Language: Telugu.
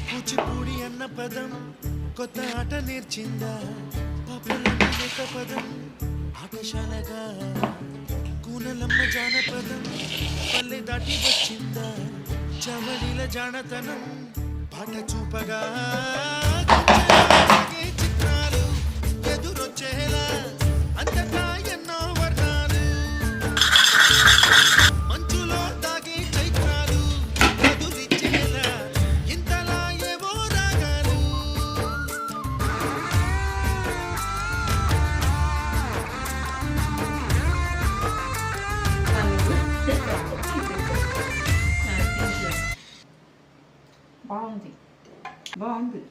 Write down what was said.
కూచిపూడి అన్న పదం కొత్త ఆట నేర్చిందా పాపలక పదం ఆటశాలగా కూనలమ్మ జానపదం పల్లె దాటి వచ్చిందా చవళిల జానతనం పాట చూపగా చిత్రాలు ఎదురొచ్చేలా అంతటా ఎన్నో వర్ణాలు మంచులో తాగే చైత్రాలు ఎదురిచ్చేలా ఇంతలా ఏవో రాగాలు బాగుంది బాగుంది